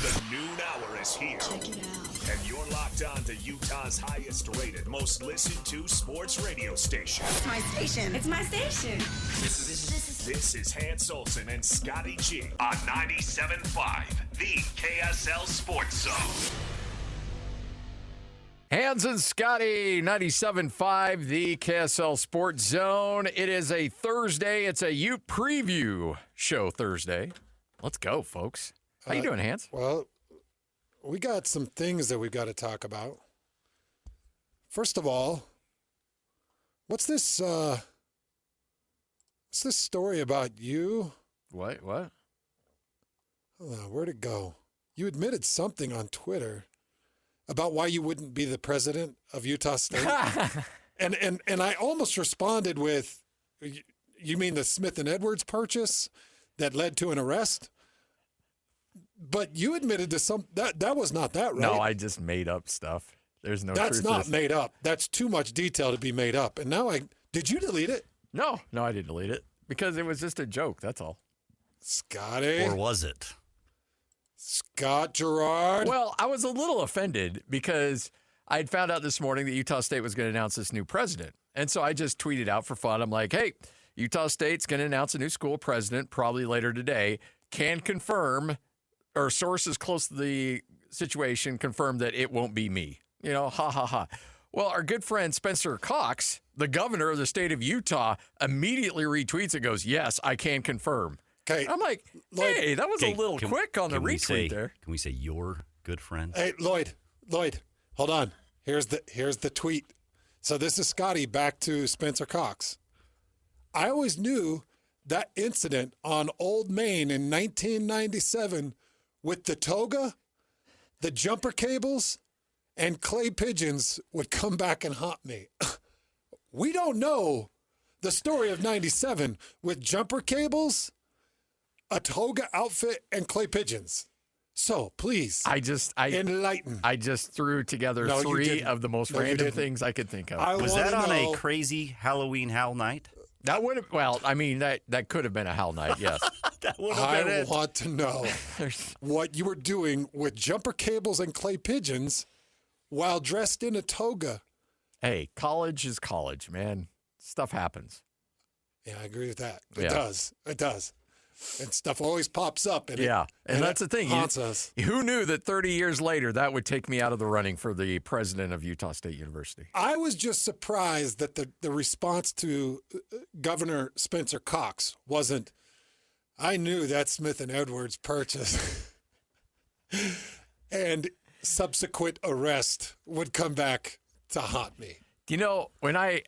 The noon hour is here. Check it out. And you're locked on to Utah's highest rated, most listened to sports radio station. It's my station. It's my station. This is Hans Olsen and Scotty G on 97.5, the KSL Sports Zone. Hans and Scotty, 97.5, the KSL Sports Zone. It is a Thursday. It's a Ute preview show Thursday. Let's go, folks. How you doing, Hans? Well, we got some things that we've got to talk about. First of all, what's this story about you? What? Hold on, where'd it go? You admitted something on Twitter about why you wouldn't be the president of Utah State. and I almost responded with, you mean the Smith and Edwards purchase that led to an arrest? But you admitted to that was not that, right? No, I just made up stuff. There's no That's truth not to this. made up. That's too much detail to be made up. And now did you delete it? No, I didn't delete it because it was just a joke. That's all. Scotty? Or was it? Scott Gerard? Well, I was a little offended because I had found out this morning that Utah State was going to announce this new president. And so I just tweeted out for fun. I'm like, hey, Utah State's going to announce a new school president probably later today. Can confirm, or sources close to the situation confirm that it won't be me. You know, ha, ha, ha. Well, our good friend Spencer Cox, the governor of the state of Utah, immediately retweets and goes, yes, I can confirm. Okay. I'm like, hey, that was a little quick on the retweet there. Can we say your good friend? Hey, Lloyd, hold on. Here's the tweet. So this is Scotty back to Spencer Cox. I always knew that incident on Old Main in 1997 with the toga, the jumper cables, and clay pigeons would come back and haunt me. We don't know the story of 97 with jumper cables, a toga outfit, and clay pigeons. So please, enlighten. I just threw together three of the most random things I could think of. Was that on a crazy Halloween Howl night? That would have, well, I mean, that could have been a Hell night, yes. I want to know what you were doing with jumper cables and clay pigeons while dressed in a toga. Hey, college is college, man. Stuff happens. Yeah, I agree with that. It does. And stuff always pops up. And that's the thing. Haunts us. Who knew that 30 years later that would take me out of the running for the president of Utah State University? I was just surprised that the response to Governor Spencer Cox wasn't, I knew that Smith and Edwards purchase and subsequent arrest would come back to haunt me. You know, when I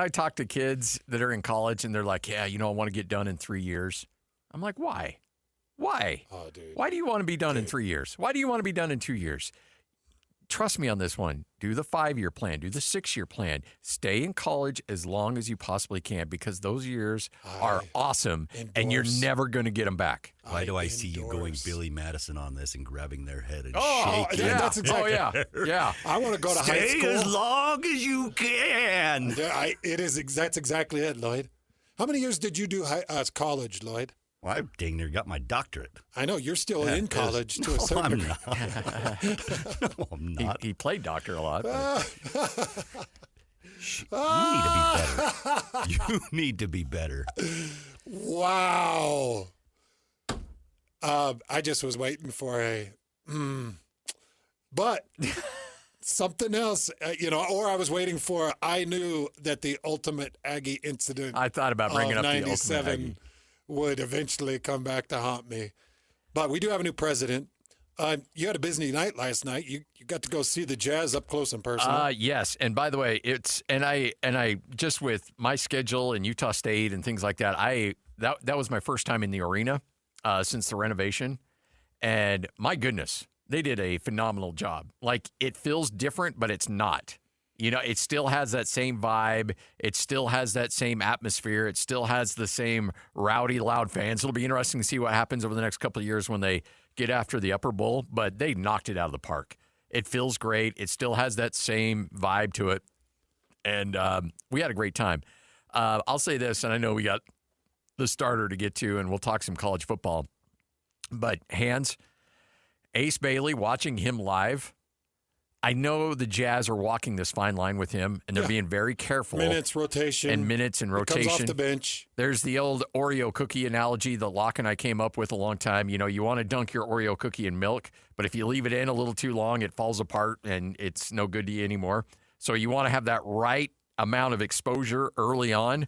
talk to kids that are in college and they're like, yeah, I want to get done in 3 years. I'm like, why? Why? Oh, dude. Why do you want to be done in 3 years? Why do you want to be done in 2 years? Trust me on this one. Do the 5-year plan. Do the 6-year plan. Stay in college as long as you possibly can because those years are awesome and you're never going to get them back. Why do I see you going Billy Madison on this and grabbing their head and shaking? Yeah. That's exactly. Yeah. I want to go to high school. Stay as long as you can. That's exactly it, Lloyd. How many years did you do college, Lloyd? Well, I dang near got my doctorate. I know you're still in college to a certain degree. No, I'm not. He played doctor a lot. You need to be better. Wow. I just was waiting for but something else, or I was waiting for, I knew that the ultimate Aggie incident I thought about bringing up the ultimate 97 Aggie. would eventually come back to haunt me. But we do have a new president. You had a busy night last night. You got to go see the Jazz up close and personal. Yes, and by the way, I just with my schedule in Utah State and things like that, that was my first time in the arena since the renovation, and my goodness, they did a phenomenal job. Like, it feels different, but it's not. It still has that same vibe. It still has that same atmosphere. It still has the same rowdy, loud fans. It'll be interesting to see what happens over the next couple of years when they get after the upper bowl, but they knocked it out of the park. It feels great. It still has that same vibe to it, and we had a great time. I'll say this, and I know we got the starter to get to, and we'll talk some college football, but Hans, Ace Bailey, watching him live, I know the Jazz are walking this fine line with him, and they're being very careful. Minutes, rotation. And minutes and rotation. Comes off the bench. There's the old Oreo cookie analogy that Locke and I came up with a long time. You know, you want to dunk your Oreo cookie in milk, but if you leave it in a little too long, it falls apart and it's no good to you anymore. So you want to have that right amount of exposure early on,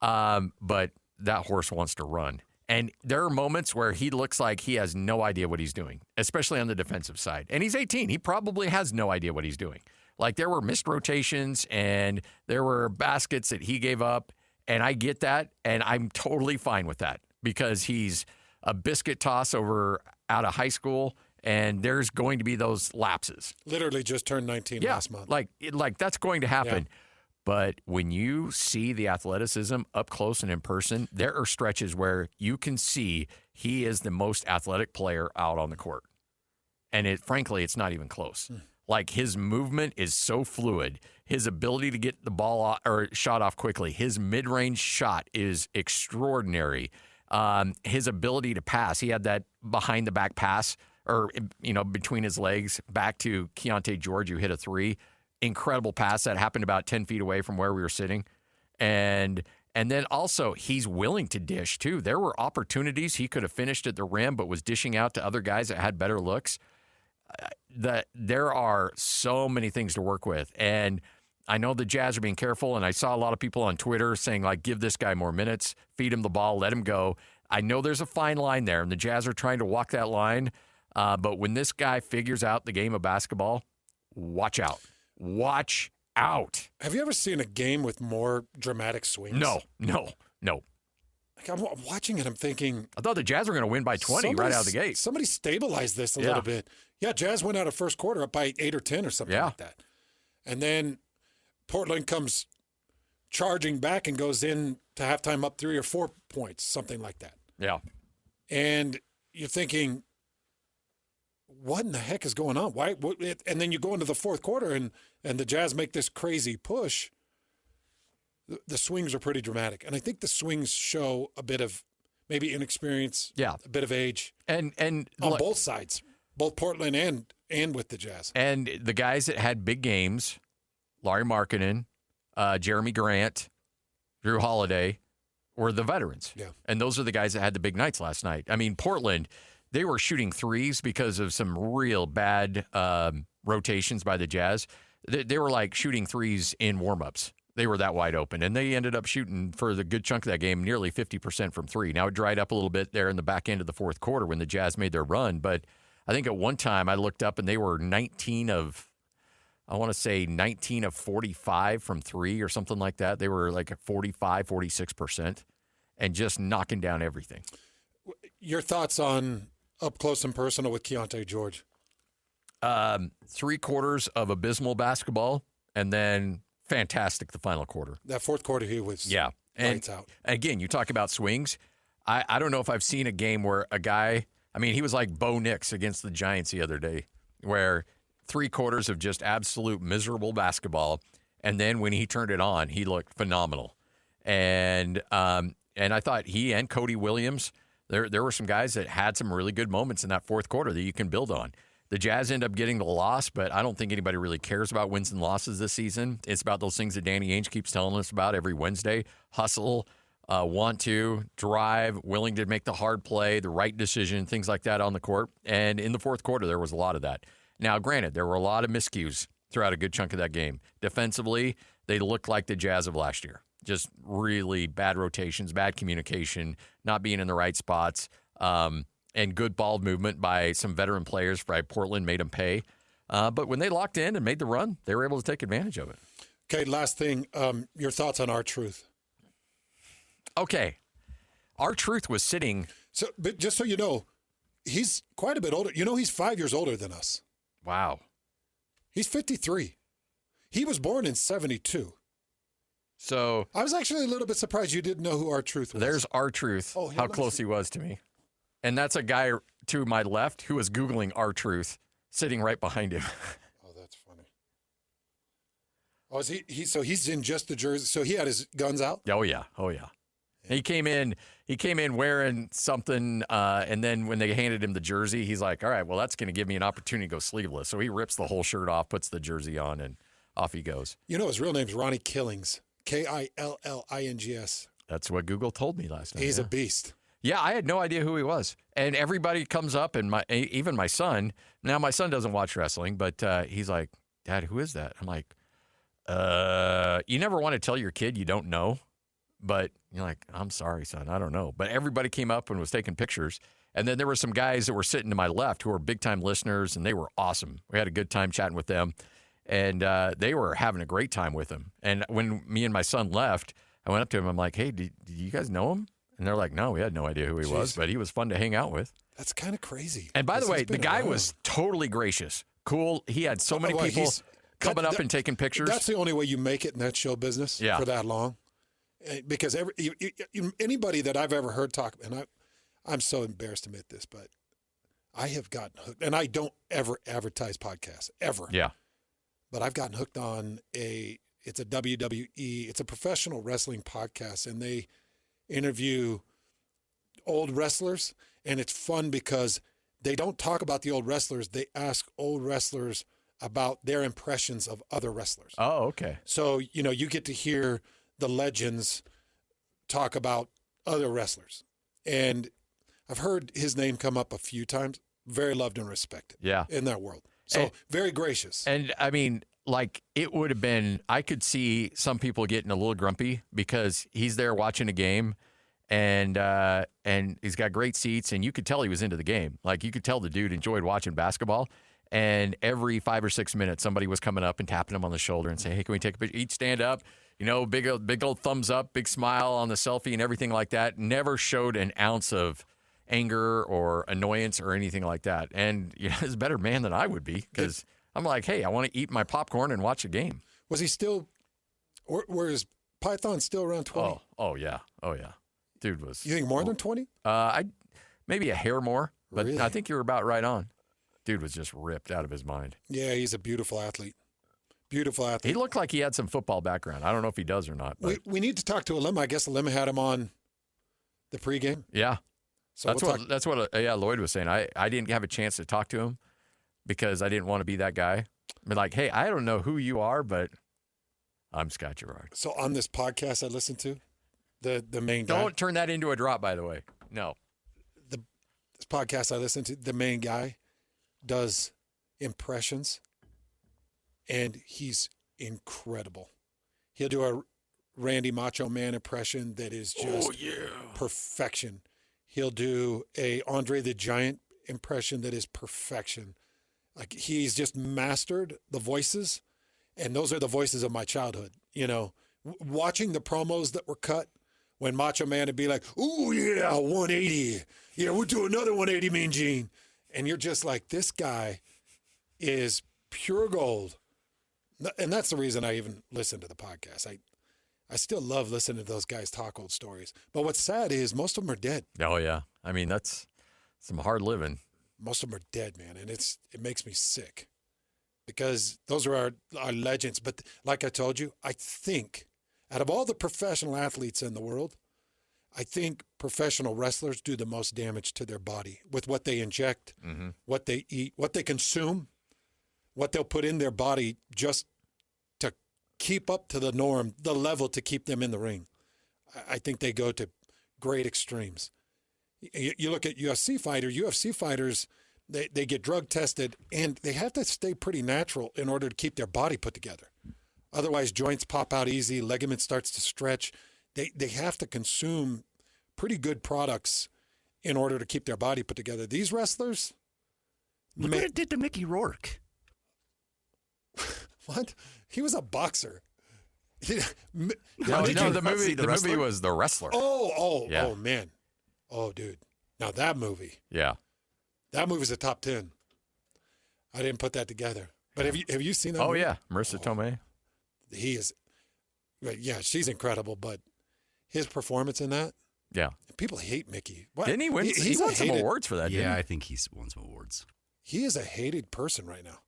but that horse wants to run. And there are moments where he looks like he has no idea what he's doing, especially on the defensive side. And he's 18. He probably has no idea what he's doing. Like, there were missed rotations and there were baskets that he gave up. And I get that. And I'm totally fine with that because he's a biscuit toss out of high school. And there's going to be those lapses. Literally just turned 19 last month. Like that's going to happen. Yeah. But when you see the athleticism up close and in person, there are stretches where you can see he is the most athletic player out on the court. And frankly, it's not even close. Like, his movement is so fluid. His ability to get the ball off, or shot off quickly. His mid-range shot is extraordinary. His ability to pass. He had that behind-the-back pass, or, between his legs back to Keontae George, who hit a three. Incredible pass that happened about 10 feet away from where we were sitting. And then also, he's willing to dish, too. There were opportunities he could have finished at the rim, but was dishing out to other guys that had better looks. There are so many things to work with. And I know the Jazz are being careful, and I saw a lot of people on Twitter saying, like, give this guy more minutes, feed him the ball, let him go. I know there's a fine line there, and the Jazz are trying to walk that line. But when this guy figures out the game of basketball, watch out. Watch out. Have you ever seen a game with more dramatic swings? No. Like, I'm watching it, I'm thinking, I thought the Jazz were going to win by 20 right out of the gate. Somebody stabilized this a little bit. Yeah, Jazz went out of first quarter up by 8 or 10 or something like that. And then Portland comes charging back and goes in to halftime up 3 or 4 points, something like that. Yeah. And you're thinking, what in the heck is going on? Why? And then you go into the fourth quarter and the Jazz make this crazy push. The swings are pretty dramatic. And I think the swings show a bit of maybe inexperience, a bit of age. And on both sides, both Portland and with the Jazz. And the guys that had big games, Lauri Markkanen, Jeremy Grant, Drew Holiday, were the veterans. Yeah. And those are the guys that had the big nights last night. I mean, Portland, they were shooting threes because of some real bad rotations by the Jazz. They were like shooting threes in warmups. They were that wide open. And they ended up shooting, for the good chunk of that game, nearly 50% from three. Now, it dried up a little bit there in the back end of the fourth quarter when the Jazz made their run. But I think at one time I looked up and they were 19 of 45 from three or something like that. They were like at 45, 46% and just knocking down everything. Your thoughts on up close and personal with Keontae George? 3 quarters of abysmal basketball, and then fantastic the final quarter. That fourth quarter, he was lights out. Again, you talk about swings. I don't know if I've seen a game where a guy, I mean, he was like Bo Nix against the Giants the other day, where 3 quarters of just absolute miserable basketball, and then when he turned it on, he looked phenomenal. And I thought he and Cody Williams, there were some guys that had some really good moments in that fourth quarter that you can build on. The Jazz end up getting the loss, but I don't think anybody really cares about wins and losses this season. It's about those things that Danny Ainge keeps telling us about every Wednesday. Hustle, want to, drive, willing to make the hard play, the right decision, things like that on the court. And in the fourth quarter, there was a lot of that. Now, granted, there were a lot of miscues throughout a good chunk of that game. Defensively, they looked like the Jazz of last year. Just really bad rotations, bad communication, not being in the right spots, and good ball movement by some veteran players by Portland made them pay. But when they locked in and made the run, they were able to take advantage of it. Okay, last thing, your thoughts on R-Truth. Okay. R-Truth was sitting. So, but just so you know, he's quite a bit older. You know, he's 5 years older than us. Wow. He's 53. He was born in 72. So I was actually a little bit surprised you didn't know who R-Truth was. There's R-Truth, how close he was to me. And that's a guy to my left who was Googling R-Truth sitting right behind him. Oh, that's funny. Oh, is he so he's in just the jersey. So he had his guns out? Oh, yeah. Oh, yeah. He came in wearing something, and then when they handed him the jersey, he's like, all right, well, that's going to give me an opportunity to go sleeveless. So he rips the whole shirt off, puts the jersey on, and off he goes. You know his real name's Ronnie Killings, Killings. That's what Google told me last night. He's a beast. Yeah, I had no idea who he was. And everybody comes up, and even my son. Now, my son doesn't watch wrestling, but he's like, Dad, who is that? I'm like, you never want to tell your kid you don't know. But you're like, I'm sorry, son, I don't know. But everybody came up and was taking pictures. And then there were some guys that were sitting to my left who were big-time listeners, and they were awesome. We had a good time chatting with them. And they were having a great time with him. And when me and my son left, I went up to him. I'm like, hey, did you guys know him? And they're like, no, we had no idea who he was, but he was fun to hang out with. That's kind of crazy. And by the way, the guy was totally gracious, cool. He had so many people coming up and taking pictures. That's the only way you make it in that show business for that long. Because anybody that I've ever heard talk, and I'm so embarrassed to admit this, but I have gotten hooked, and I don't ever advertise podcasts, ever. Yeah. But I've gotten hooked on it's a WWE, it's a professional wrestling podcast, and they interview old wrestlers, and it's fun because they don't talk about the old wrestlers. They ask old wrestlers about their impressions of other wrestlers. Oh, okay. So, you get to hear the legends talk about other wrestlers. And I've heard his name come up a few times. Very loved and respected in that world. So very gracious. And I mean, like it would have been, I could see some people getting a little grumpy because he's there watching a game and he's got great seats and you could tell he was into the game. Like you could tell the dude enjoyed watching basketball. And every 5 or 6 minutes, somebody was coming up and tapping him on the shoulder and saying, hey, can we take a picture? Each stand up, big old thumbs up, big smile on the selfie and everything like that. Never showed an ounce of anger or annoyance or anything like that. And he's a better man than I would be because I'm like, hey, I want to eat my popcorn and watch a game. Was he still, were his pythons still around 20? Oh, yeah. Dude was. You think more than 20? Maybe a hair more, but really? I think you were about right on. Dude was just ripped out of his mind. Yeah, he's a beautiful athlete. Beautiful athlete. He looked like he had some football background. I don't know if he does or not. But. We need to talk to Alim. I guess Alim had him on the pregame. Yeah. So that's what Lloyd was saying. I didn't have a chance to talk to him because I didn't want to be that guy. I mean, like, hey, I don't know who you are, but I'm Scott Gerard. So on this podcast I listened to, the main guy. Don't turn that into a drop, by the way. No. This podcast I listened to, the main guy does impressions, and he's incredible. He'll do a Randy Macho Man impression that is just perfection. He'll do a Andre the Giant impression that is perfection. Like he's just mastered the voices, and those are the voices of my childhood. Watching the promos that were cut when Macho Man would be like, "Ooh yeah, 180. Yeah, we'll do another 180, Mean Gene." And you're just like, this guy is pure gold. And that's the reason I even listen to the podcast. I still love listening to those guys talk old stories. But what's sad is most of them are dead. Oh, yeah. I mean, that's some hard living. Most of them are dead, man. And it makes me sick because those are our legends. But like I told you, I think out of all the professional athletes in the world, I think professional wrestlers do the most damage to their body with what they inject, what they eat, what they consume, what they'll put in their body just to keep up to the norm, the level to keep them in the ring. I think they go to great extremes. You look at UFC fighters, they get drug tested, and they have to stay pretty natural in order to keep their body put together. Otherwise, joints pop out easy, ligament starts to stretch. They have to consume pretty good products in order to keep their body put together. These wrestlers... Look what it did to Mickey Rourke. What? He was a boxer. The movie was The Wrestler. Oh, man. Oh, dude. Now that movie. Yeah. That movie's a top 10. I didn't put that together. But have you seen that movie? Yeah. Marissa Tomei. He is... Yeah, she's incredible, but his performance in that... Yeah. People hate Mickey. What? Didn't he win? He won some awards for that, Yeah, I think he's won some awards. He is a hated person right now.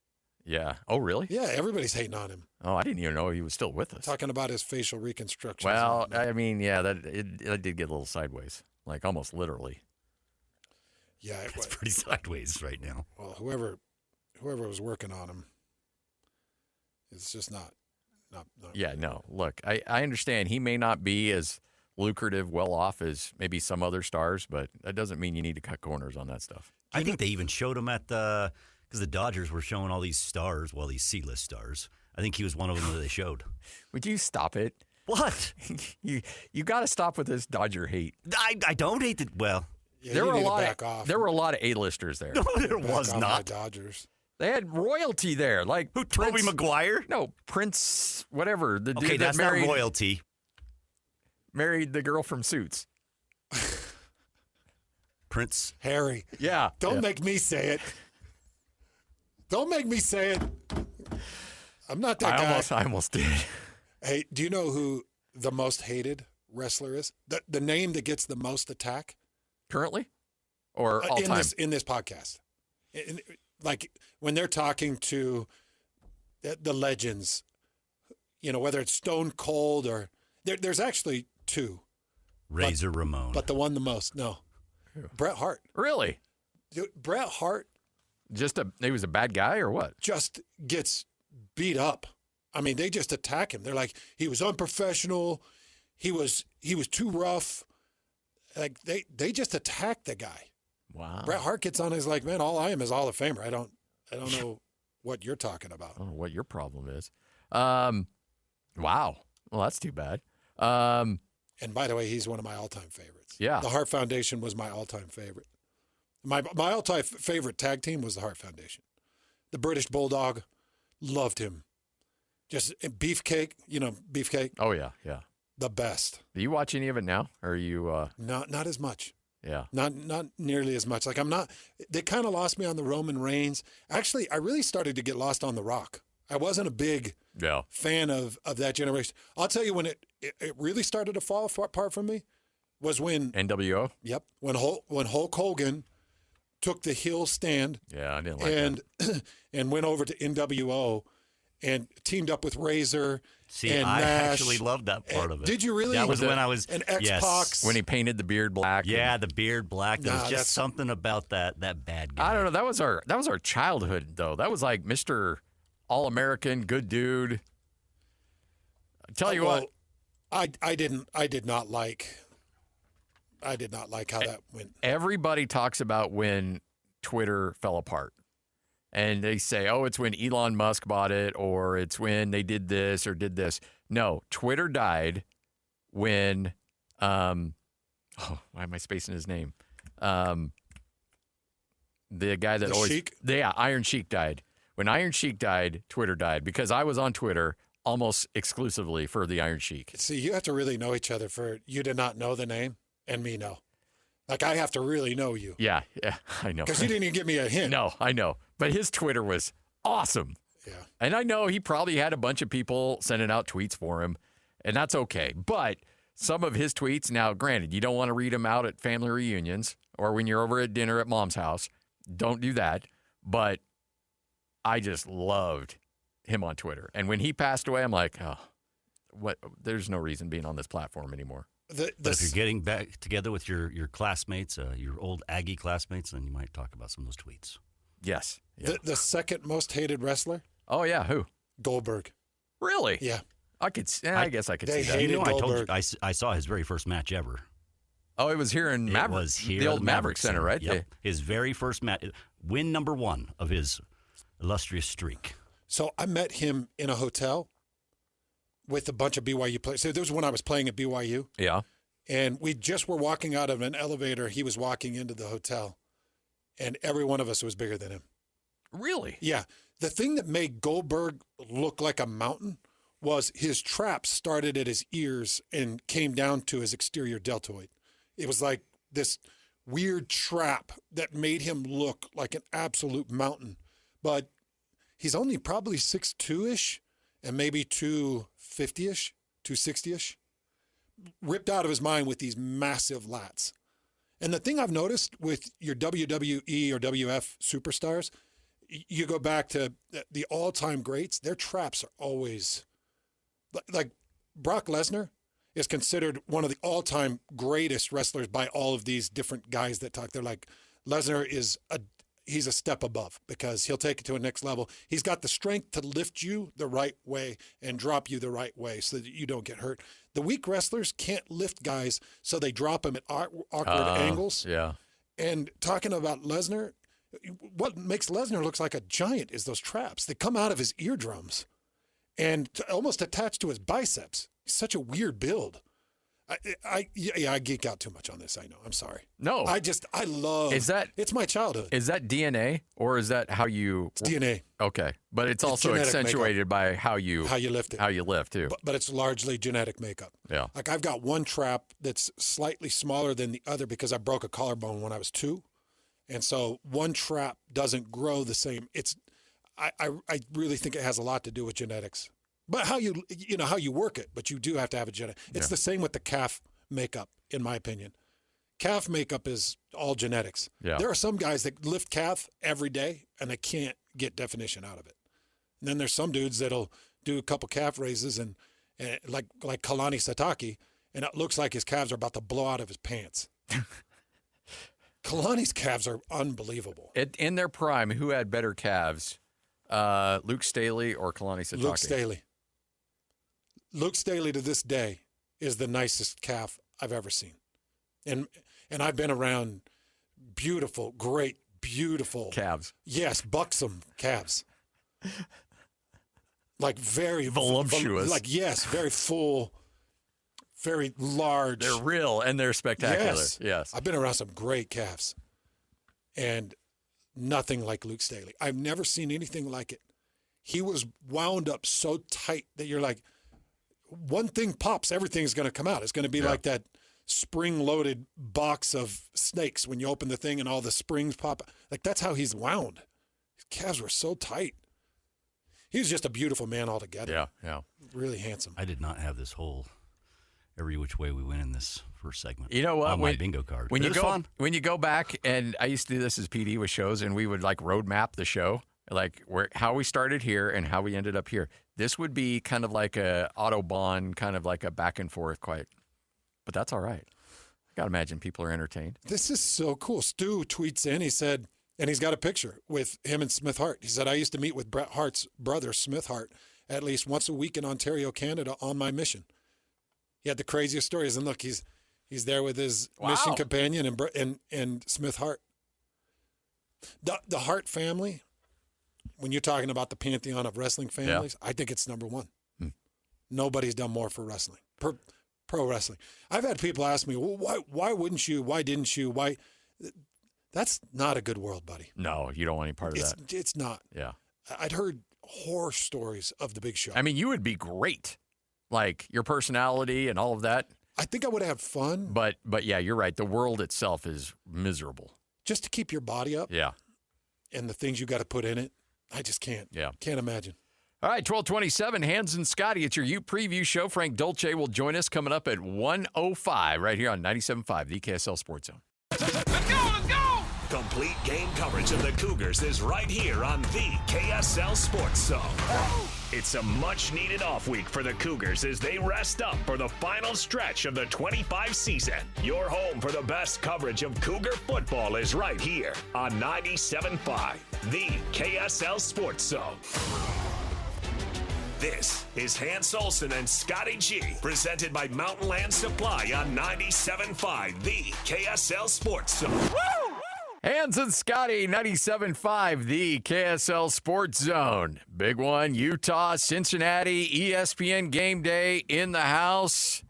Yeah. Oh, really? Yeah, everybody's hating on him. Oh, I didn't even know he was still with us. Talking about his facial reconstruction. Well, I mean, yeah, it did get a little sideways, like almost literally. Yeah, It's pretty sideways right now. Well, whoever was working on him, it's just not. Yeah, no. Look, I understand he may not be as lucrative, well off as maybe some other stars, but that doesn't mean you need to cut corners on that stuff. I think they even showed him at because the Dodgers were showing all these stars, well, these C-list stars. I think he was one of them that they showed. Would you stop it? What? you got to stop with this Dodger hate. I don't hate it. Well, Yeah, there you were a need to lot. back off. There were a lot of A-listers there. no, there Back was off my not. Dodgers. They had royalty there, like Who, Tobey Maguire? No, Prince, whatever. The dude Okay, that that's married, not royalty. married the girl from Suits. Prince. Harry. Yeah. Don't make me say it. Don't make me say it. I'm not that guy. I almost did. Hey, do you know who the most hated wrestler is? The name that gets the most attack Currently? Or all time? in this podcast. Like when they're talking to the legends, whether it's Stone Cold or there's actually two. Razor Ramon. But the one the most, no. Bret Hart. Really? Dude, Bret Hart He was a bad guy or what? just gets beat up. I mean, they just attack him. They're like, he was unprofessional. He was too rough. Like they just attack the guy. Wow. Bret Hart gets on. He's like, man, all I am is Hall of Famer. I don't know what you're talking about. I don't know what your problem is. Wow. Well, that's too bad. And by the way, he's one of my all-time favorites. Yeah. The Hart Foundation was my all-time favorite. My all-time favorite tag team was the Hart Foundation. The British Bulldog, loved him. Just Beefcake, Beefcake, Oh, yeah, yeah. the best. Do you watch any of it now? Or are you, Not as much. yeah. Not nearly as much. Like I'm not. They kind of lost me on the Roman Reigns. Actually, I really started to get lost on The Rock. I wasn't a big Yeah. fan of that generation. I'll tell you when it really started to fall apart from me was when NWO? when Hulk Hogan took the heel stand Yeah, I didn't like that. and went over to NWO and teamed up with Razor. See, and I Nash. actually loved that part of it. Did you really? That was Was it- when I was And X-Pac. Yes. When he painted the beard black. Yeah, and- the beard black. There Nah, was that's- just something about that bad guy. I don't know. That was our childhood, though. That was like Mr. All-American, good dude. I tell you Well, what. I did not like how that went. Everybody talks about when Twitter fell apart. And they say, oh, it's when Elon Musk bought it, or it's when they did this or did this. No, Twitter died when, why am I spacing his name? The guy that The always, Sheik? yeah, Iron Sheik died. When Iron Sheik died, Twitter died because I was on Twitter almost exclusively for the Iron Sheik. See, you have to really know each other for you to not know the name and me know. Like I have to really know you Yeah, I know. because you didn't even give me a hint. No, I know. But his Twitter was awesome. Yeah. And I know he probably had a bunch of people sending out tweets for him, and that's okay. But some of his tweets, now granted, you don't want to read them out at family reunions or when you're over at dinner at mom's house. Don't do that. But I just loved him on Twitter. And when he passed away, I'm like, oh, what? There's no reason being on this platform anymore. The But if you're getting back together with your classmates, your old Aggie classmates, then you might talk about some of those tweets. Yes. Yeah. the second most hated wrestler, Oh, yeah. Who? Goldberg. Really? Yeah. I guess I could They see that. hated You know, I told you, Goldberg. I saw his very first match ever. Oh, it was here in Maverick. It was here the at old Maverick Center, right? Yep. His very first match, win number 1 of his illustrious streak. So I met him in a hotel with a bunch of BYU players. So this was when I was playing at BYU. Yeah. And we just were walking out of an elevator. He was walking into the hotel, and every one of us was bigger than him. Really? Yeah. The thing that made Goldberg look like a mountain was his trap started at his ears and came down to his exterior deltoid. It was like this weird trap that made him look like an absolute mountain. But he's only probably 6'2"-ish and maybe 250-ish, 260-ish. Ripped out of his mind with these massive lats. And the thing I've noticed with your WWE or WF superstars, you go back to the all-time greats, their traps are always like Brock Lesnar is considered one of the all-time greatest wrestlers by all of these different guys that talk. They're like, Lesnar he's a step above because he'll take it to a next level. He's got the strength to lift you the right way and drop you the right way so that you don't get hurt. The weak wrestlers can't lift guys, so they drop them at awkward angles. Yeah. And talking about Lesnar, what makes Lesnar look like a giant is those traps. They come out of his eardrums and almost attached to his biceps. He's such a weird build. I geek out too much on this. I know. I'm sorry. No. I love. It's my childhood. Is that DNA or is that how you? It's DNA. Okay, but it's also accentuated by how you lift it. How you lift too. But it's largely genetic makeup. Yeah. Like I've got one trap that's slightly smaller than the other because I broke a collarbone when I was 2, and so one trap doesn't grow the same. I really think it has a lot to do with genetics. But how you work it, but you do have to have a genetic. It's the same with the calf makeup, in my opinion. Calf makeup is all genetics. Yeah. There are some guys that lift calf every day and they can't get definition out of it. And then there's some dudes that'll do a couple calf raises and like Kalani Satake, and it looks like his calves are about to blow out of his pants. Kalani's calves are unbelievable. In their prime, who had better calves, Luke Staley or Kalani Satake? Luke Staley. Luke Staley to this day is the nicest calf I've ever seen. And I've been around beautiful, great, beautiful calves. Yes, buxom calves. Like very voluptuous. Yes, very full, very large. They're real and they're spectacular. Yes. I've been around some great calves. And nothing like Luke Staley. I've never seen anything like it. He was wound up so tight that you're like, one thing pops, everything's going to come out. It's going to be like that spring-loaded box of snakes when you open the thing and all the springs pop. Like, that's how he's wound. His calves were so tight. He was just a beautiful man altogether. Yeah. Really handsome. I did not have this whole every which way we went in this first segment. You know what? On my bingo card. When you go back, and I used to do this as PD with shows, and we would like road map the show, like how we started here and how we ended up here. This would be kind of like a Autobahn, kind of like a back and forth, quite. But that's all right. I got to imagine people are entertained. This is so cool. Stu tweets in, he said, and he's got a picture with him and Smith Hart. He said, I used to meet with Bret Hart's brother, Smith Hart, at least once a week in Ontario, Canada, on my mission. He had the craziest stories. And look, he's there with his mission companion and Smith Hart. The Hart family, when you're talking about the pantheon of wrestling families, I think it's number one. Nobody's done more for wrestling, pro wrestling. I've had people ask me, well, why wouldn't you? Why didn't you? Why? That's not a good world, buddy. No, you don't want any part of that. It's not. Yeah. I'd heard horror stories of the Big Show. I mean, you would be great. Like your personality and all of that. I think I would have fun. But yeah, you're right. The world itself is miserable. Just to keep your body up. Yeah. And the things you got to put in it. I just can't. Yeah. Can't imagine. All right, 1227, Hans and Scotty. It's your U Preview show. Frank Dolce will join us coming up at 1:05 right here on 97.5, the KSL Sports Zone. Let's go! Complete game coverage of the Cougars is right here on the KSL Sports Zone. It's a much-needed off week for the Cougars as they rest up for the final stretch of the 25 season. Your home for the best coverage of Cougar football is right here on 97.5, the KSL Sports Zone. This is Hans Olsen and Scotty G, presented by Mountain Land Supply on 97.5, the KSL Sports Zone. Woo! Hans and Scotty, 97.5, the KSL Sports Zone. Big one, Utah, Cincinnati, ESPN game day in the house.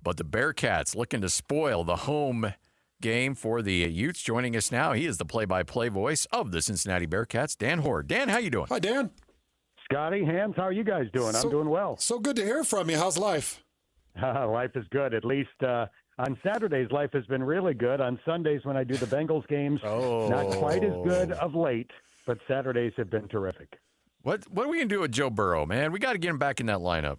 But the Bearcats looking to spoil the home game for the Utes. Joining us now, he is the play-by-play voice of the Cincinnati Bearcats, Dan Hoard. Dan, how you doing? Hi, Dan. Scotty, Hans, how are you guys doing? I'm doing well. So good to hear from you. How's life? Life is good. At least on Saturdays, life has been really good. On Sundays, when I do the Bengals games, not quite as good of late, but Saturdays have been terrific. What are we going to do with Joe Burrow, man? We got to get him back in that lineup.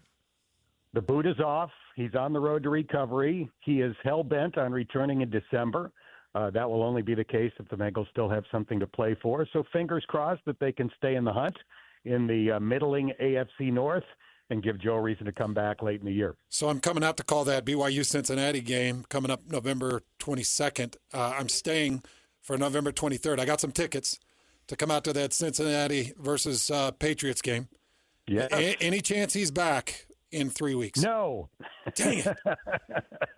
The boot is off. He's on the road to recovery. He is hell-bent on returning in December. That will only be the case if the Bengals still have something to play for. So fingers crossed that they can stay in the hunt in the middling AFC North and give Joe a reason to come back late in the year. So I'm coming out to call that BYU-Cincinnati game coming up November 22nd. I'm staying for November 23rd. I got some tickets to come out to that Cincinnati versus Patriots game. Yeah. Any chance he's back in 3 weeks? No. Dang it.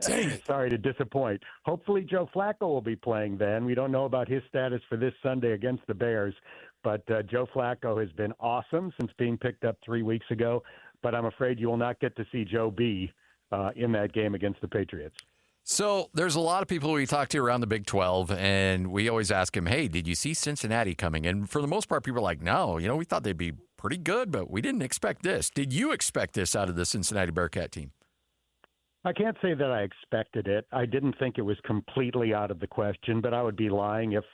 Dang it. Sorry to disappoint. Hopefully Joe Flacco will be playing then. We don't know about his status for this Sunday against the Bears, but Joe Flacco has been awesome since being picked up 3 weeks ago, but I'm afraid you will not get to see Joe B in that game against the Patriots. So there's a lot of people we talk to around the Big 12, and we always ask him, hey, did you see Cincinnati coming? And for the most part, people are like, no, we thought they'd be pretty good, but we didn't expect this. Did you expect this out of the Cincinnati Bearcat team? I can't say that I expected it. I didn't think it was completely out of the question, but I would be lying if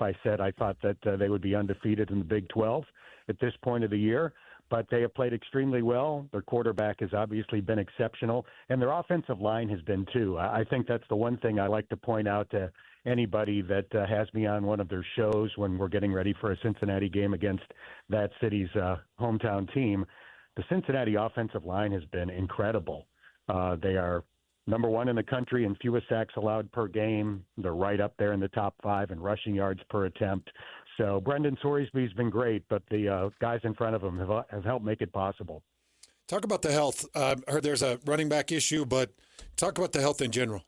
I said I thought that they would be undefeated in the Big 12 at this point of the year. But they have played extremely well. Their quarterback has obviously been exceptional, and their offensive line has been too. I think that's the one thing I like to point out to anybody that has me on one of their shows when we're getting ready for a Cincinnati game against that city's hometown team. The Cincinnati offensive line has been incredible. They are number one in the country in fewest sacks allowed per game. They're right up there in the top 5 in rushing yards per attempt. So Brendan Sorsby's been great, but the guys in front of him have helped make it possible. Talk about the health. I heard there's a running back issue, but talk about the health in general.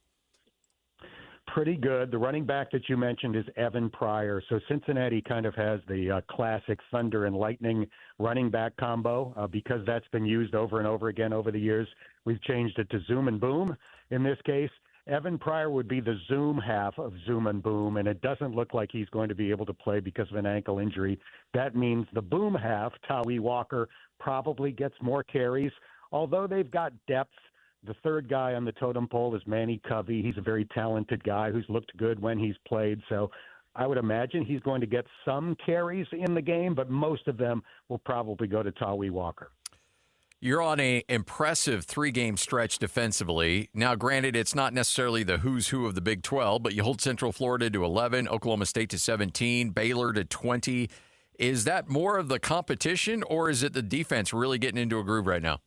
Pretty good. The running back that you mentioned is Evan Pryor. So Cincinnati kind of has the classic thunder and lightning running back combo because that's been used over and over again over the years. We've changed it to zoom and boom in this case. Evan Pryor would be the zoom half of zoom and boom, and it doesn't look like he's going to be able to play because of an ankle injury. That means the boom half, Tawi Walker, probably gets more carries. Although they've got depth, the third guy on the totem pole is Manny Covey. He's a very talented guy who's looked good when he's played. So I would imagine he's going to get some carries in the game, but most of them will probably go to Tawi Walker. You're on an impressive 3-game stretch defensively. Now, granted, it's not necessarily the who's who of the Big 12, but you hold Central Florida to 11, Oklahoma State to 17, Baylor to 20. Is that more of the competition, or is it the defense really getting into a groove right now?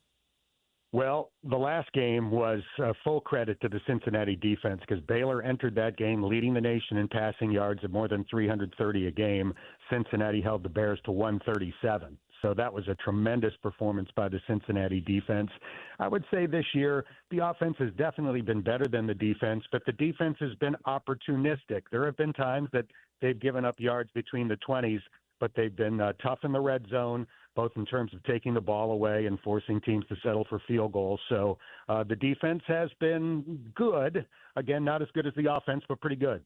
Well, the last game was full credit to the Cincinnati defense because Baylor entered that game leading the nation in passing yards at more than 330 a game. Cincinnati held the Bears to 137. So that was a tremendous performance by the Cincinnati defense. I would say this year the offense has definitely been better than the defense, but the defense has been opportunistic. There have been times that they've given up yards between the 20s, but they've been tough in the red zone, both in terms of taking the ball away and forcing teams to settle for field goals. So the defense has been good. Again, not as good as the offense, but pretty good.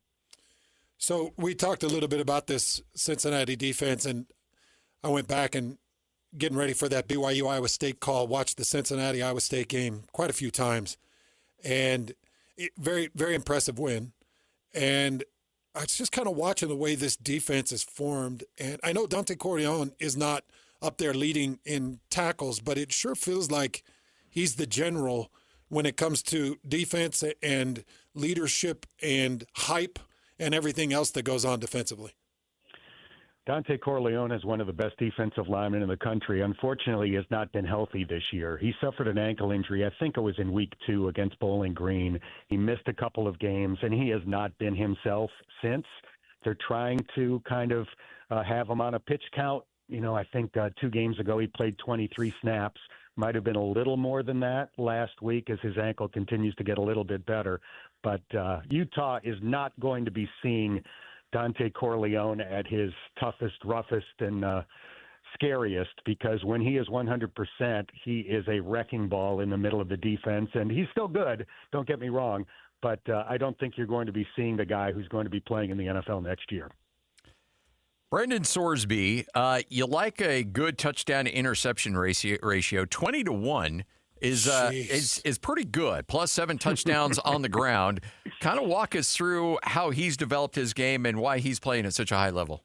So we talked a little bit about this Cincinnati defense, and I went back and getting ready for that BYU-Iowa State call, watched the Cincinnati-Iowa State game quite a few times, and very, very impressive win. And I was just kind of watching the way this defense is formed. And I know Dante Corleone is not up there leading in tackles, but it sure feels like he's the general when it comes to defense and leadership and hype and everything else that goes on defensively. Dante Corleone is one of the best defensive linemen in the country. Unfortunately, he has not been healthy this year. He suffered an ankle injury. I think it was in week 2 against Bowling Green. He missed a couple of games, and he has not been himself since. They're trying to kind of have him on a pitch count. I think 2 games ago he played 23 snaps. Might have been a little more than that last week as his ankle continues to get a little bit better. But Utah is not going to be seeing Dante Corleone at his toughest, roughest, and scariest, because when he is 100%, he is a wrecking ball in the middle of the defense, and he's still good, don't get me wrong, but I don't think you're going to be seeing the guy who's going to be playing in the NFL next year. Brendan Sorsby, you like a good touchdown-to-interception ratio. 20-1 is pretty good. Plus 7 touchdowns on the ground. Kind of walk us through how he's developed his game and why he's playing at such a high level.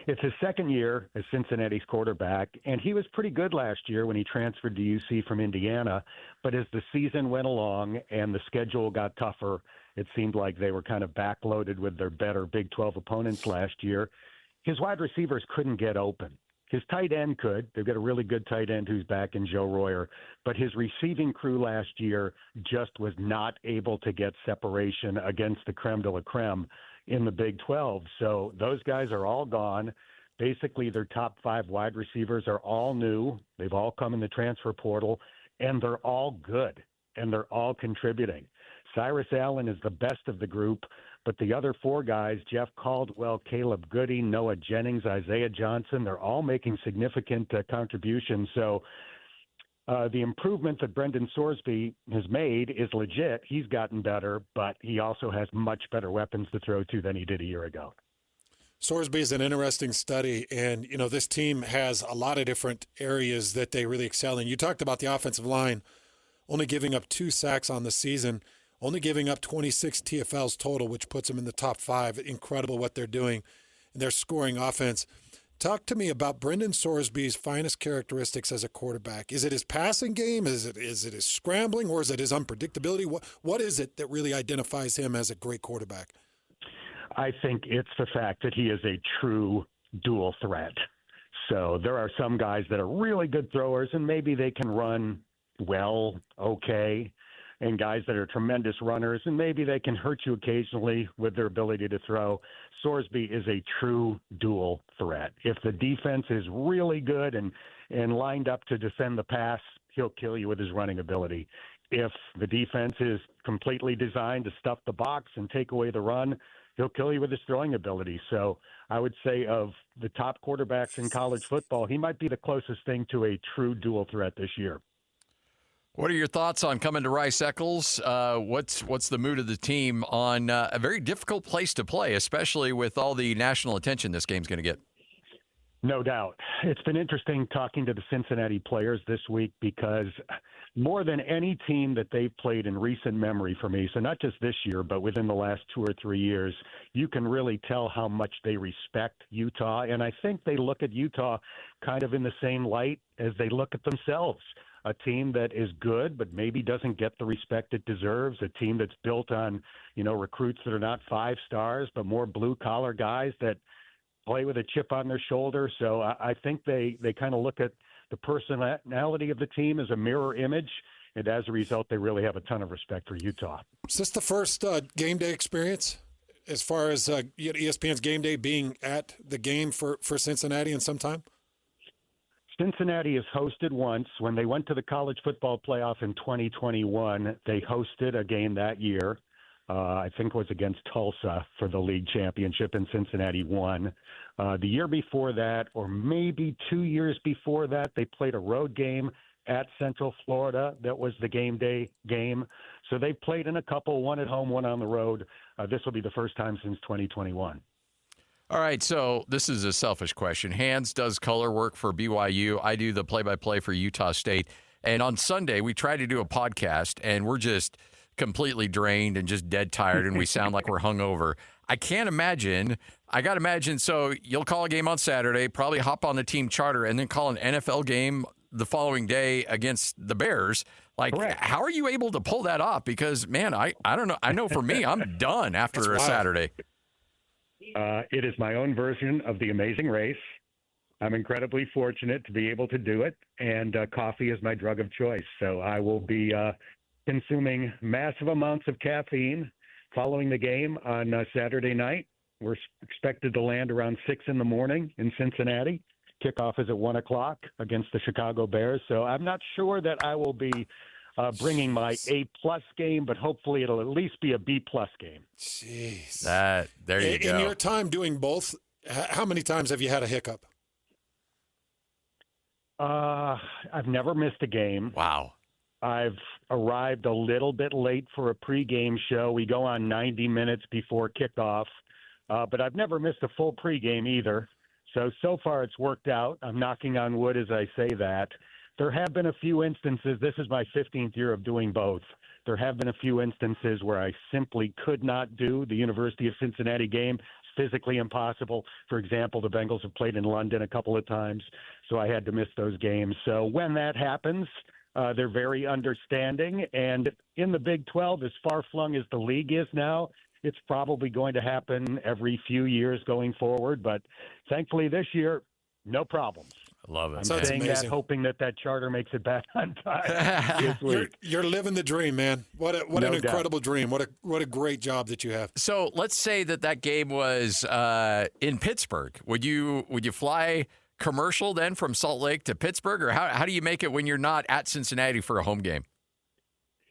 It's his second year as Cincinnati's quarterback, and he was pretty good last year when he transferred to UC from Indiana. But as the season went along and the schedule got tougher It seemed like they were kind of backloaded with their better Big 12 opponents last year. His wide receivers couldn't get open. His tight end could. They've got a really good tight end who's back in Joe Royer. But his receiving crew last year just was not able to get separation against the creme de la creme in the Big 12. So those guys are all gone. Basically, their top 5 wide receivers are all new. They've all come in the transfer portal, and they're all good, and they're all contributing. Cyrus Allen is the best of the group, but the other 4 guys, Jeff Caldwell, Caleb Goody, Noah Jennings, Isaiah Johnson, they're all making significant contributions. So the improvement that Brendan Sorsby has made is legit. He's gotten better, but he also has much better weapons to throw to than he did a year ago. Sorsby is an interesting study, and, this team has a lot of different areas that they really excel in. You talked about the offensive line only giving up 2 sacks on the season, only giving up 26 TFLs total, which puts them in the top 5. Incredible what they're doing, and they're scoring offense. Talk to me about Brendan Sorsby's finest characteristics as a quarterback. Is it his passing game? Is it his scrambling, or is it his unpredictability? What is it that really identifies him as a great quarterback? I think it's the fact that he is a true dual threat. So there are some guys that are really good throwers, and maybe they can run well, okay, and guys that are tremendous runners, and maybe they can hurt you occasionally with their ability to throw. Sorsby is a true dual threat. If the defense is really good and lined up to defend the pass, he'll kill you with his running ability. If the defense is completely designed to stuff the box and take away the run, he'll kill you with his throwing ability. So I would say of the top quarterbacks in college football, he might be the closest thing to a true dual threat this year. What are your thoughts on coming to Rice-Eccles? What's the mood of the team on a very difficult place to play, especially with all the national attention this game's going to get? No doubt. It's been interesting talking to the Cincinnati players this week because more than any team that they've played in recent memory for me, so not just this year, but within the last 2 or 3 years, you can really tell how much they respect Utah. And I think they look at Utah kind of in the same light as they look at themselves. A team that is good, but maybe doesn't get the respect it deserves. A team that's built on, recruits that are not 5 stars, but more blue-collar guys that play with a chip on their shoulder. So I think they kind of look at the personality of the team as a mirror image, and as a result, they really have a ton of respect for Utah. Is this the first game day experience as far as ESPN's game day being at the game for Cincinnati in some time? Cincinnati has hosted once. When they went to the college football playoff in 2021, they hosted a game that year. I think it was against Tulsa for the league championship, and Cincinnati won. The year before that, or maybe 2 years before that, they played a road game at Central Florida. That was the game day game. So they played in a couple, one at home, one on the road. This will be the first time since 2021. All right, so this is a selfish question. Hans does color work for BYU. I do the play-by-play for Utah State. And on Sunday, we try to do a podcast, and we're just completely drained and just dead tired, and we sound like we're hungover. I can't imagine. I got to imagine, so you'll call a game on Saturday, probably hop on the team charter, and then call an NFL game the following day against the Bears. Correct. How are you able to pull that off? Because, man, I don't know. I know for me, I'm done after a Saturday. It is my own version of The Amazing Race. I'm incredibly fortunate to be able to do it, and coffee is my drug of choice. So I will be consuming massive amounts of caffeine following the game on Saturday night. We're expected to land around 6 in the morning in Cincinnati. Kickoff is at 1 o'clock against the Chicago Bears. So I'm not sure that I will be bringing my A-plus game, but hopefully it'll at least be a B-plus game. Jeez. There you go. In your time doing both, how many times have you had a hiccup? I've never missed a game. Wow. I've arrived a little bit late for a pregame show. We go on 90 minutes before kickoff, but I've never missed a full pregame either. So far it's worked out. I'm knocking on wood as I say that. There have been a few instances. This is my 15th year of doing both. There have been a few instances where I simply could not do the University of Cincinnati game. It's physically impossible. For example, the Bengals have played in London a couple of times, so I had to miss those games. So when that happens, They're very understanding. And in the Big 12, as far-flung as the league is now, it's probably going to happen every few years going forward. But thankfully this year, no problems. I love it. I'm So it's saying that, amazing. hoping that charter makes it back on time this week. You're living the dream, man. What No an doubt. incredible dream. What a great job that you have. So let's say that game was in Pittsburgh. Would you fly commercial then from Salt Lake to Pittsburgh, or how do you make it when you're not at Cincinnati for a home game?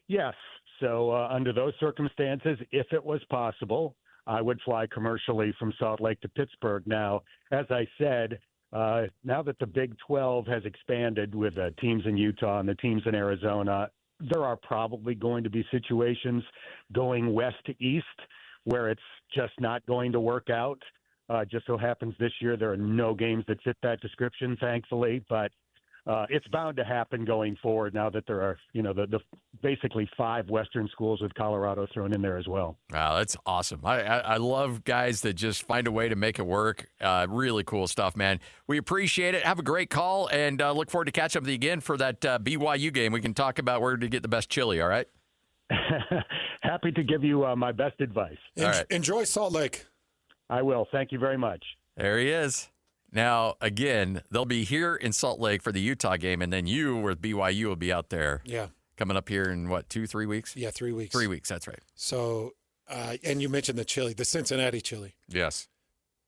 Yes. So under those circumstances, if it was possible, I would fly commercially from Salt Lake to Pittsburgh. Now, as I said, now that the Big 12 has expanded with teams in Utah and the teams in Arizona, there are probably going to be situations going west to east where it's just not going to work out. Just so happens this year there are no games that fit that description, thankfully, but it's bound to happen going forward now that there are, the basically 5 Western schools with Colorado thrown in there as well. Wow, that's awesome. I love guys that just find a way to make it work. Really cool stuff, man. We appreciate it. Have a great call, and look forward to catching up with you again for that BYU game. We can talk about where to get the best chili, all right? Happy to give you my best advice. All right. Enjoy Salt Lake. I will. Thank you very much. There he is. Now, again, they'll be here in Salt Lake for the Utah game, and then you with BYU will be out there. Yeah. Coming up here in, 2-3 weeks? Yeah, 3 weeks. 3 weeks, that's right. So, and you mentioned the chili, the Cincinnati chili. Yes.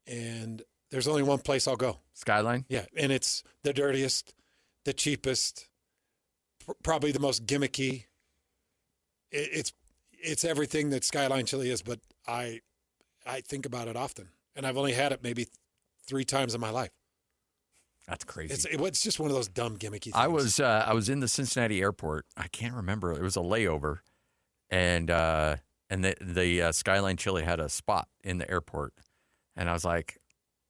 And there's only one place I'll go. Skyline? Yeah, and it's the dirtiest, the cheapest, probably the most gimmicky. It's everything that Skyline chili is, but I think about it often, and I've only had it maybe 3 times in my life. That's crazy. It's just one of those dumb gimmicky things. I was in the Cincinnati airport. I can't remember. It was a layover, and the Skyline Chili had a spot in the airport, and I was like,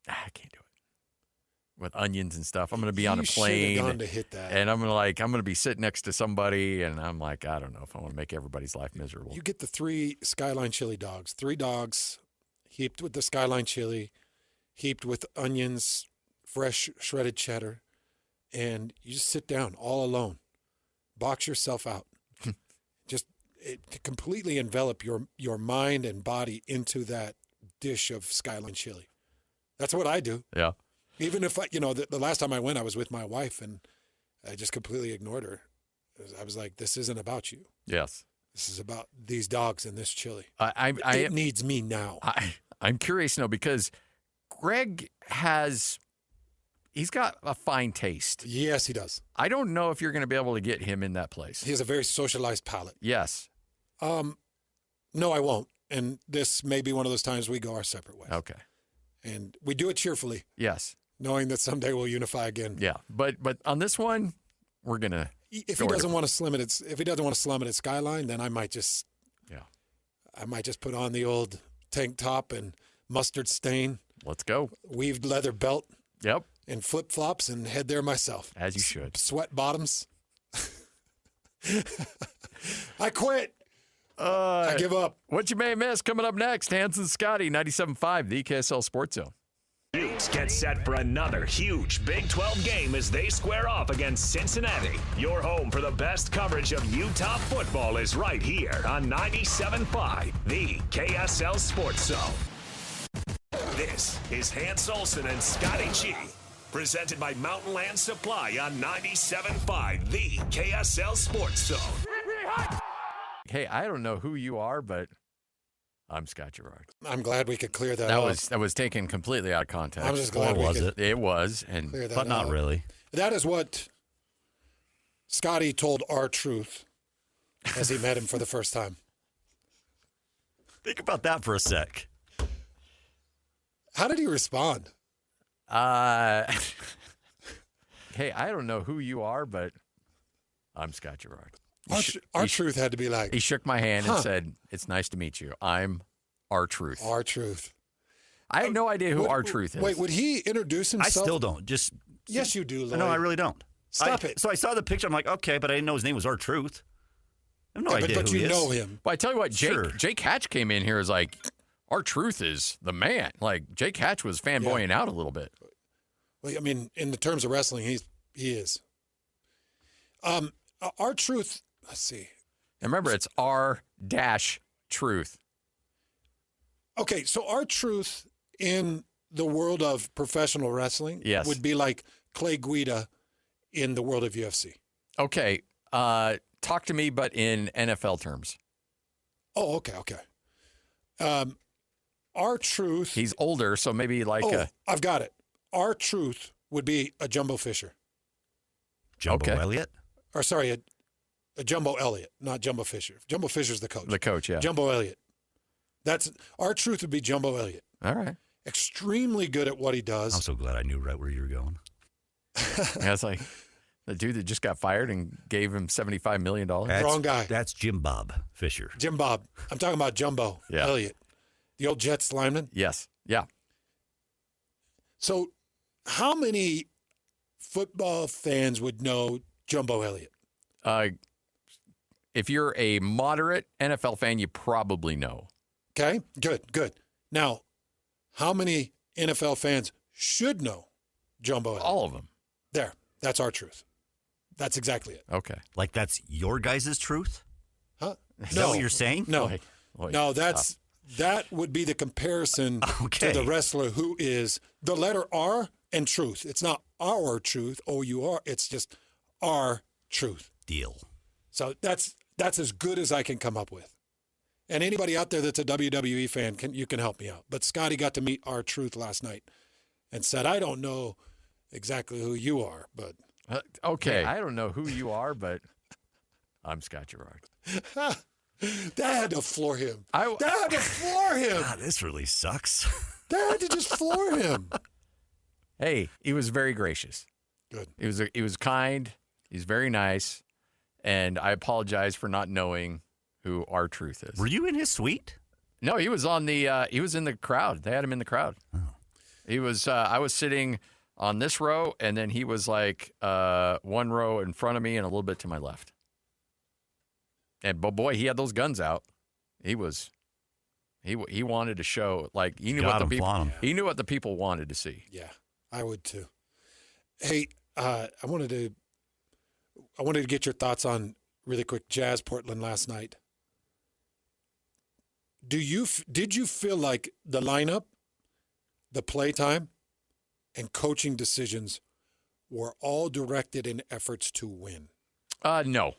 I can't do it with onions and stuff. I'm going to be on a You should have plane, gone to hit that. and I'm going to be sitting next to somebody, and I'm like, I don't know if I want to make everybody's life miserable. You get the 3 Skyline chili dogs, 3 dogs heaped with the Skyline chili, heaped with onions, fresh shredded cheddar, and you just sit down all alone. Box yourself out. Just to completely envelop your mind and body into that dish of Skyline chili. That's what I do. Yeah. Even if the last time I went, I was with my wife, and I just completely ignored her. I was like, this isn't about you. Yes. This is about these dogs and this chili. It needs me now. I'm curious to know because Greg he's got a fine taste. Yes, he does. I don't know if you're going to be able to get him in that place. He has a very socialized palate. Yes. No, I won't. And this may be one of those times we go our separate ways. Okay. And we do it cheerfully, Yes. knowing that someday we'll unify again. Yeah. But on this one, we're gonna. If he doesn't want to slum it at Skyline, then I might just put on the old tank top and mustard stain, Let's go. weaved leather belt, Yep. and flip flops and head there myself. As you should. Sweat bottoms. I quit. I give up. What you may miss coming up next. Hans and Scotty, 97.5, the KSL Sports Zone. Utes get set for another huge Big 12 game as they square off against Cincinnati. Your home for the best coverage of Utah football is right here on 97.5, the KSL Sports Zone. This is Hans Olsen and Scotty G, presented by Mountain Land Supply on 97.5, the KSL Sports Zone. Hey, I don't know who you are, but I'm Scott Gerard. I'm glad we could clear that That up. was taken completely out of context. I'm just Or glad we was could it? It was, and clear that But not up. really. That is what Scotty told R-Truth as he met him for the first time. Think about that for a sec. How did he respond? hey, I don't know who you are, but I'm Scott Gerard. R-Truth had to be like, He shook my hand and said, "It's nice to meet you. I'm R-Truth." R-Truth. I have no idea who R-Truth is. Wait, would he introduce I himself? still don't. Just Yes, you do, Lloyd. no, I really don't. Stop it. So I saw the picture. I'm like, okay, but I didn't know his name was R-Truth. I have no Yeah, idea but who you he is. know him. Well, I tell you what, Sure. Jake Hatch came in here as like, R-Truth is the man. Like, Jake Hatch was fanboying out a little bit. Well, I mean, in the terms of wrestling, he is. Our truth. Let's see. And remember, it's R-Truth. Okay, so our truth in the world of professional wrestling would be like Clay Guida in the world of UFC. Okay, talk to me, but in NFL terms. Oh, okay. Our truth. He's older, so maybe like I've got it. Our truth would be a Jumbo Fisher. Jumbo Elliott? Or sorry, a Jumbo Elliott, not Jumbo Fisher. Jumbo Fisher's the coach. The coach, yeah. Jumbo Elliott. That's our truth would be Jumbo Elliott. All right. Extremely good at what he does. I'm so glad I knew right where you were going. Yeah, it's like the dude that just got fired and gave him $75 million. Wrong guy. That's Jim Bob Fisher. Jim Bob. I'm talking about Jumbo Elliott. The old Jets lineman. Yes. Yeah. So how many football fans would know Jumbo Elliott? If you're a moderate NFL fan, you probably know. Okay, good. Now, how many NFL fans should know Jumbo Elliott? All of them. There. That's our truth. That's exactly it. Okay. Like that's your guys' truth? Huh? Is that what you're saying? No. No, that would be the comparison to the wrestler who is the letter R and truth. It's not our truth, O-U-R. It's just our truth. Deal. So that's as good as I can come up with. And anybody out there that's a WWE fan, you can help me out. But Scotty got to meet our truth last night and said, I don't know exactly who you are, but... okay, I don't know who you are, but I'm Scott Gerard. That had to floor him. That had to floor him. God, this really sucks. That had to just floor him. Hey, he was very gracious. Good. He was kind. He's very nice. And I apologize for not knowing who our truth is. Were you in his suite? No, he was in the crowd. They had him in the crowd. Oh. He was I was sitting on this row, and then he was like one row in front of me and a little bit to my left. And boy, he had those guns out. He wanted to show, like, he knew what the people wanted to see. Yeah, I would too. Hey, I wanted to get your thoughts on really quick Jazz Portland last night. Did you feel like the lineup, the play time, and coaching decisions were all directed in efforts to win? No.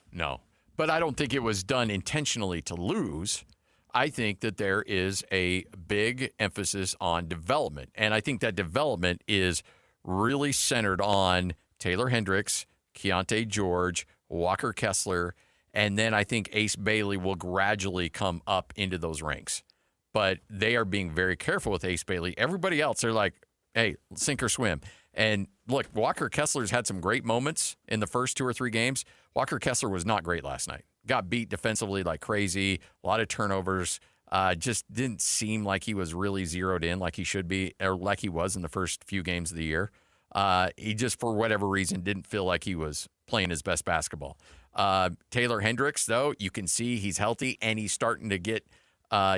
But I don't think it was done intentionally to lose. I think that there is a big emphasis on development. And I think that development is really centered on Taylor Hendricks, Keontae George, Walker Kessler, and then I think Ace Bailey will gradually come up into those ranks. But they are being very careful with Ace Bailey. Everybody else, they're like, hey, sink or swim. And look, Walker Kessler's had some great moments in the first 2 or 3 games. Walker Kessler was not great last night. Got beat defensively like crazy, a lot of turnovers. Just didn't seem like he was really zeroed in like he should be, or like he was in the first few games of the year. He just, for whatever reason, didn't feel like he was playing his best basketball. Taylor Hendricks, though, you can see he's healthy and he's starting to get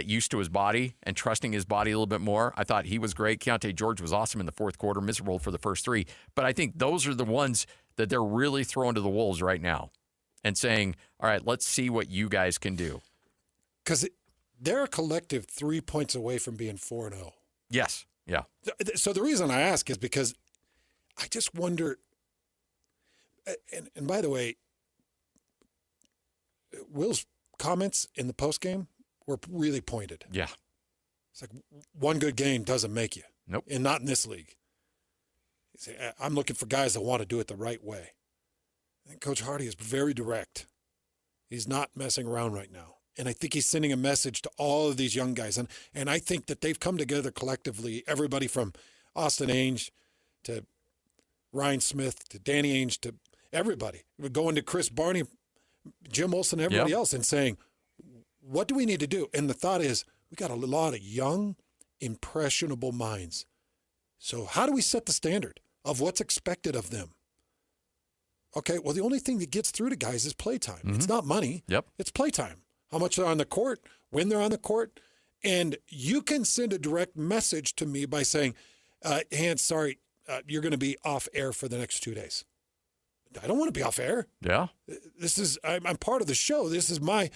used to his body and trusting his body a little bit more. I thought he was great. Keontae George was awesome in the fourth quarter, miserable for the first 3. But I think those are the ones that they're really throwing to the wolves right now and saying, all right, let's see what you guys can do. Because they're a collective 3 points away from being 4-0. Yes. Yeah. So the reason I ask is because I just wonder, and by the way, Will's comments in the postgame were really pointed. Yeah. It's like one good game doesn't make you. Nope. And not in this league. I'm looking for guys that want to do it the right way. I think Coach Hardy is very direct. He's not messing around right now. And I think he's sending a message to all of these young guys. And I think that they've come together collectively, everybody from Austin Ainge to Ryan Smith to Danny Ainge to everybody. We're going to Chris Barney, Jim Olsen, everybody else, and saying, what do we need to do? And the thought is, we got a lot of young, impressionable minds. So how do we set the standard of what's expected of them? Okay, well, the only thing that gets through to guys is playtime. Mm-hmm. It's not money. Yep. It's playtime. How much they're on the court, when they're on the court. And you can send a direct message to me by saying, Hans, sorry, you're going to be off air for the next 2 days. I don't want to be off air. Yeah. I'm part of the show. This is my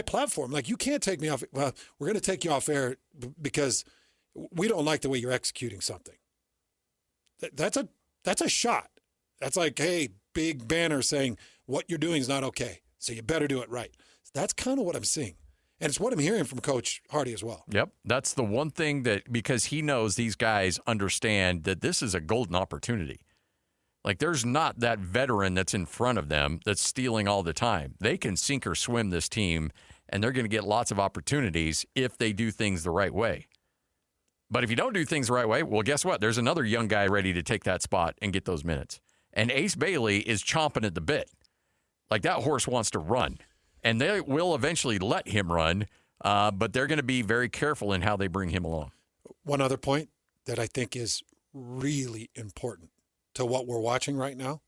platform. Like, you can't take me off. Well, we're going to take you off air because we don't like the way you're executing something. That's a shot. That's like, hey, big banner saying what you're doing is not okay, so you better do it right. That's kind of what I'm seeing. And it's what I'm hearing from Coach Hardy as well. Yep. That's the one thing that, because he knows these guys understand that this is a golden opportunity. Like, there's not that veteran that's in front of them that's stealing all the time. They can sink or swim this team, and they're going to get lots of opportunities if they do things the right way. But if you don't do things the right way, well, guess what? There's another young guy ready to take that spot and get those minutes. And Ace Bailey is chomping at the bit. Like, that horse wants to run. And they will eventually let him run, but they're going to be very careful in how they bring him along. One other point that I think is really important to what we're watching right now,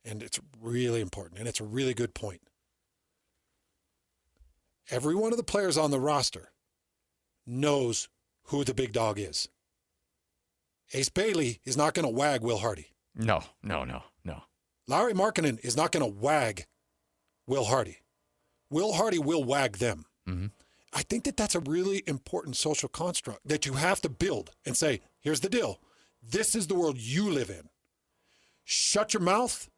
and it's really important, and it's a really good point. Every one of the players on the roster knows who the big dog is. Ace Bailey is not going to wag Will Hardy. No. Larry Markkinen is not going to wag Will Hardy. Will Hardy will wag them. Mm-hmm. I think that that's a really important social construct that you have to build and say, here's the deal. This is the world you live in. Shut your mouth,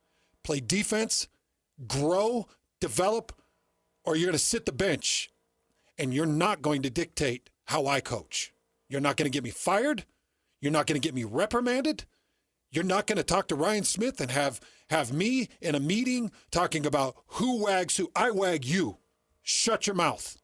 play defense, grow, develop, or you're going to sit the bench and you're not going to dictate how I coach. You're not going to get me fired. You're not going to get me reprimanded. You're not going to talk to Ryan Smith and have me in a meeting talking about who wags who. I wag you. Shut your mouth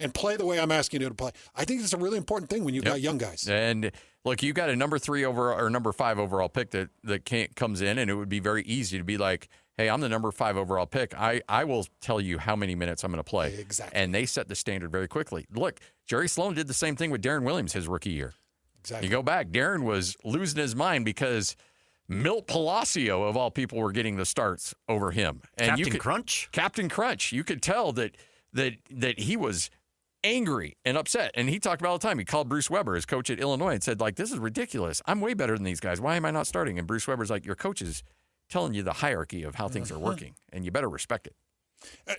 and play the way I'm asking you to play. I think it's a really important thing when you've got young guys. And look, you got a number 3 overall or number 5 overall pick that comes in, and it would be very easy to be like, hey, I'm the number 5 overall pick. I will tell you how many minutes I'm going to play. Exactly. And they set the standard very quickly. Look, Jerry Sloan did the same thing with Darren Williams his rookie year. Exactly. You go back, Darren was losing his mind because Milt Palacio, of all people, were getting the starts over him. And Captain Crunch. You could tell that he was angry and upset. And he talked about all the time. He called Bruce Weber, his coach at Illinois, and said, like, this is ridiculous. I'm way better than these guys. Why am I not starting? And Bruce Weber's like, your coach is telling you the hierarchy of how things are working, and you better respect it.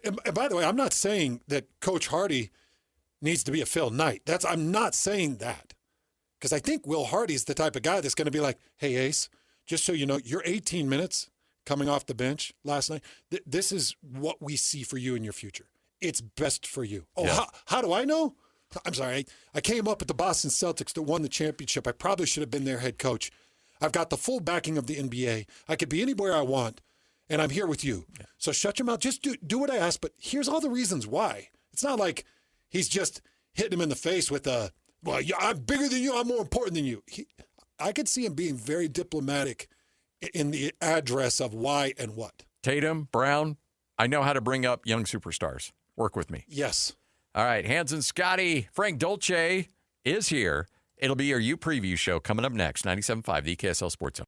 And by the way, I'm not saying that Coach Hardy needs to be a Phil Knight. I'm not saying that. Because I think Will Hardy's the type of guy that's going to be like, hey, Ace, just so you know, your 18 minutes coming off the bench last night, this is what we see for you in your future. It's best for you. Oh, yeah. How do I know? I'm sorry. I came up with the Boston Celtics that won the championship. I probably should have been their head coach. I've got the full backing of the NBA. I could be anywhere I want, and I'm here with you. Yeah. So shut your mouth. Just do what I ask, but here's all the reasons why. It's not like he's just hitting him in the face with well, I'm bigger than you. I'm more important than you. I could see him being very diplomatic in the address of why and what. Tatum, Brown, I know how to bring up young superstars. Work with me. Yes. All right, Hans and Scotty. Frank Dolce is here. It'll be your U Preview show coming up next, 97.5, the KSL Sports Zone.